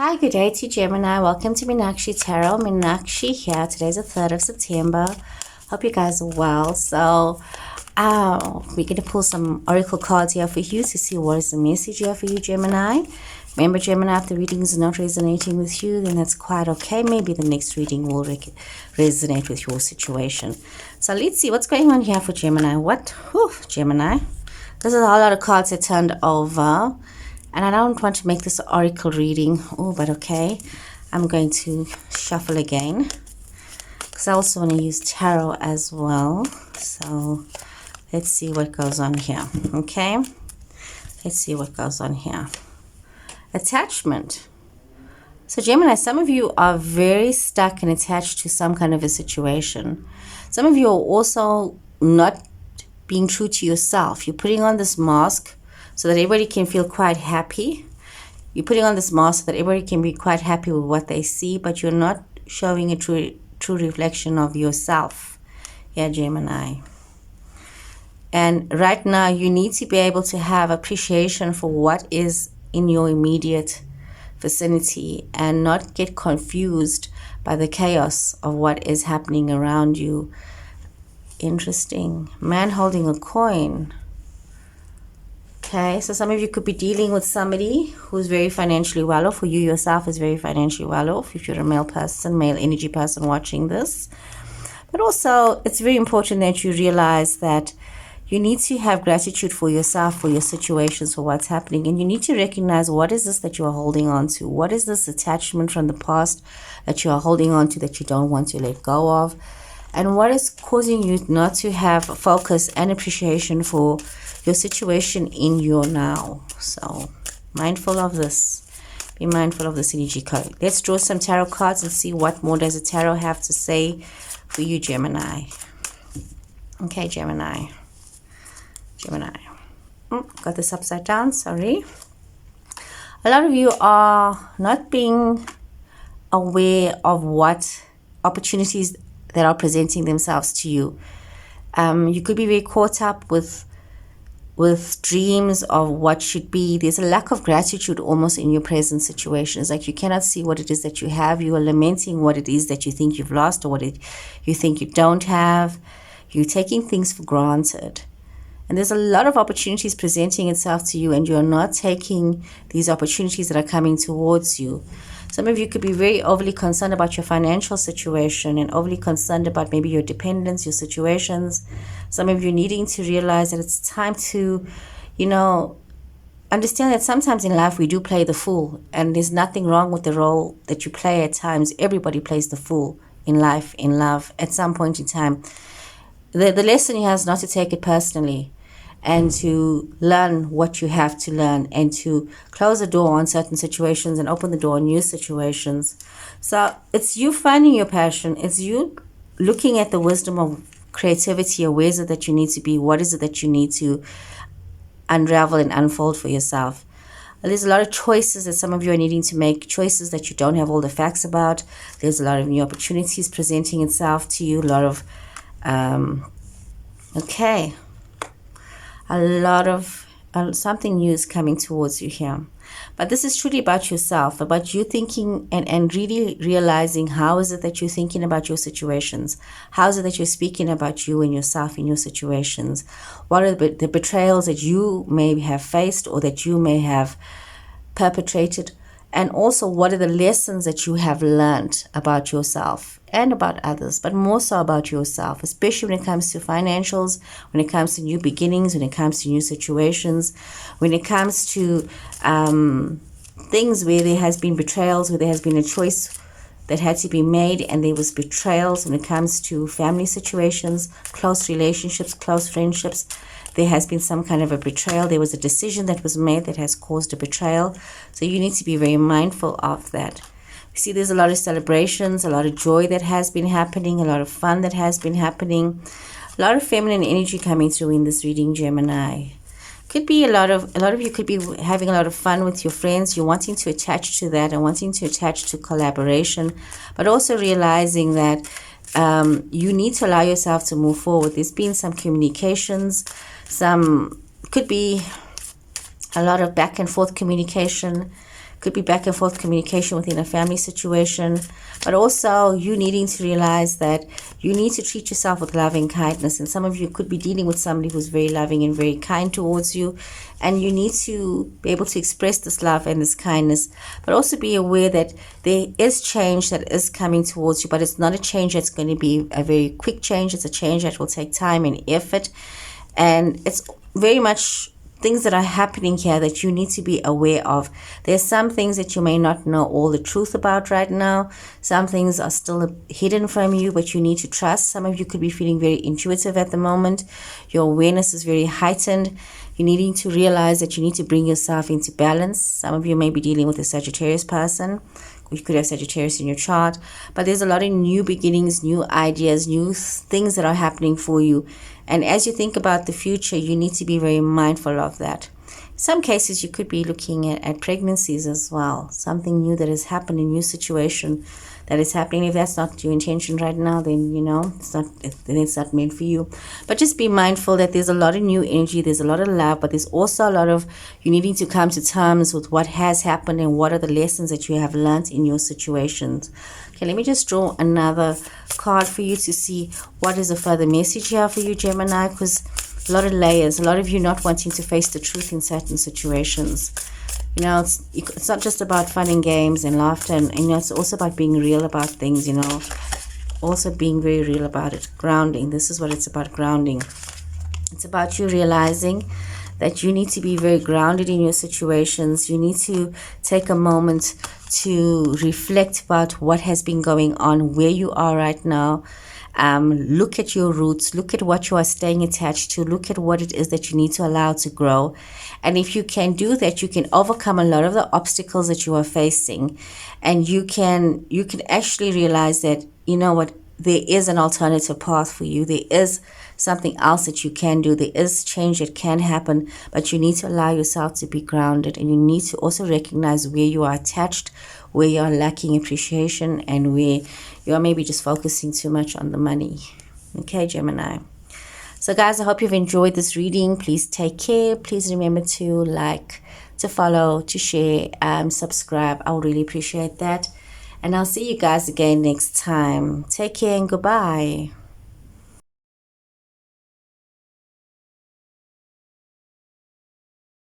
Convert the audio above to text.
Hi, good day to Gemini. Welcome to Meenakshi Tarot. Meenakshi here. Today's the 3rd of September. Hope you guys are well. So, we're going to pull some oracle cards here for you to see what is the message here for you, Gemini. Remember, Gemini, if the reading is not resonating with you, then that's quite okay. Maybe the next reading will resonate with your situation. So, let's see what's going on here for Gemini. Gemini. This is a whole lot of cards that turned over. And I don't want to make this oracle reading. But okay. I'm going to shuffle again, because I also want to use tarot as well. So let's see what goes on here. Okay. Let's see what goes on here. Attachment. So Gemini, some of you are very stuck and attached to some kind of a situation. Some of you are also not being true to yourself. You're putting on this mask so that everybody can feel quite happy. You're putting on this mask so that everybody can be quite happy with what they see, but you're not showing a true reflection of yourself. Yeah, Gemini. And right now, you need to be able to have appreciation for what is in your immediate vicinity and not get confused by the chaos of what is happening around you. Interesting. Man holding a coin. Okay, so some of you could be dealing with somebody who's very financially well off, or you yourself is very financially well off if you're a male person, male energy person watching this. But also, it's very important that you realize that you need to have gratitude for yourself, for your situations, for what's happening. And you need to recognize, what is this that you are holding on to? What is this attachment from the past that you are holding on to that you don't want to let go of? And what is causing you not to have focus and appreciation for your situation in your now? So mindful of this. Be mindful of this energy code. Let's draw some tarot cards and see what more does the tarot have to say for you, Gemini. Okay, Gemini. Got this upside down, sorry. A lot of you are not being aware of what opportunities that are presenting themselves to you. You could be very caught up with dreams of what should be. There's a lack of gratitude almost in your present situation. It's like you cannot see what it is that you have. You are lamenting what it is that you think you've lost, or you think you don't have. You're taking things for granted. And there's a lot of opportunities presenting itself to you, and you're not taking these opportunities that are coming towards you. Some of you could be very overly concerned about your financial situation and overly concerned about maybe your dependence, your situations. Some of you needing to realize that it's time to, understand that sometimes in life we do play the fool, and there's nothing wrong with the role that you play at times. Everybody plays the fool in life, in love, at some point in time. The lesson here is not to take it personally, and to learn what you have to learn, and to close the door on certain situations and open the door on new situations. So it's you finding your passion. It's you looking at the wisdom of creativity, or where is it that you need to be? What is it that you need to unravel and unfold for yourself? There's a lot of choices that some of you are needing to make, choices that you don't have all the facts about. There's a lot of new opportunities presenting itself to you. A lot of, something new is coming towards you here. But this is truly about yourself, about you thinking and really realizing, how is it that you're thinking about your situations? How is it that you're speaking about you and yourself in your situations? What are the betrayals that you may have faced, or that you may have perpetrated? And also, what are the lessons that you have learned about yourself and about others, but more so about yourself, especially when it comes to financials, when it comes to new beginnings, when it comes to new situations, when it comes to things where there has been betrayals, where there has been a choice that had to be made, and there was betrayals when it comes to family situations, close relationships, close friendships. There has been some kind of a betrayal. There was a decision that was made that has caused a betrayal. So you need to be very mindful of that. You see, there's a lot of celebrations, a lot of joy that has been happening, a lot of fun that has been happening, a lot of feminine energy coming through in this reading, Gemini. Could be a lot of you could be having a lot of fun with your friends. You're wanting to attach to that and wanting to attach to collaboration, but also realizing that you need to allow yourself to move forward. There's been some communications, could be a lot of back and forth communication Could be back and forth communication within a family situation, but also you needing to realize that you need to treat yourself with love and kindness. And some of you could be dealing with somebody who's very loving and very kind towards you, and you need to be able to express this love and this kindness, but also be aware that there is change that is coming towards you, but it's not a change that's going to be a very quick change. It's a change that will take time and effort, and it's very much things that are happening here that you need to be aware of. There's some things that you may not know all the truth about right now. Some things are still hidden from you, but you need to trust. Some of you could be feeling very intuitive at the moment. Your awareness is very heightened. You're needing to realize that you need to bring yourself into balance. Some of you may be dealing with a Sagittarius person. You could have Sagittarius in your chart, but there's a lot of new beginnings, new ideas, new things that are happening for you. And as you think about the future, you need to be very mindful of that. In some cases, you could be looking at pregnancies as well. Something new that has happened, a new situation that is happening. If that's not your intention right now, then it's not meant for you. But just be mindful that there's a lot of new energy, there's a lot of love, but there's also a lot of you needing to come to terms with what has happened and what are the lessons that you have learned in your situations. Okay, let me just draw another card for you to see what is a further message here for you, Gemini, because a lot of layers, a lot of you not wanting to face the truth in certain situations. It's not just about fun and games and laughter, and it's also about being real about things, also being very real about it. Grounding, this is what it's about, grounding. It's about you realizing that you need to be very grounded in your situations. You need to take a moment to reflect about what has been going on, where you are right now. Look at your roots, look at what you are staying attached to, look at what it is that you need to allow to grow. And if you can do that, you can overcome a lot of the obstacles that you are facing, and you can actually realize that, there is an alternative path for you. There is something else that you can do. There is change that can happen, but you need to allow yourself to be grounded, and you need to also recognize where you are attached, where you are lacking appreciation, and where you are maybe just focusing too much on the money. Okay, Gemini. So guys, I hope you've enjoyed this reading. Please take care. Please remember to like, to follow, to share, subscribe. I would really appreciate that. And I'll see you guys again next time. Take care and goodbye.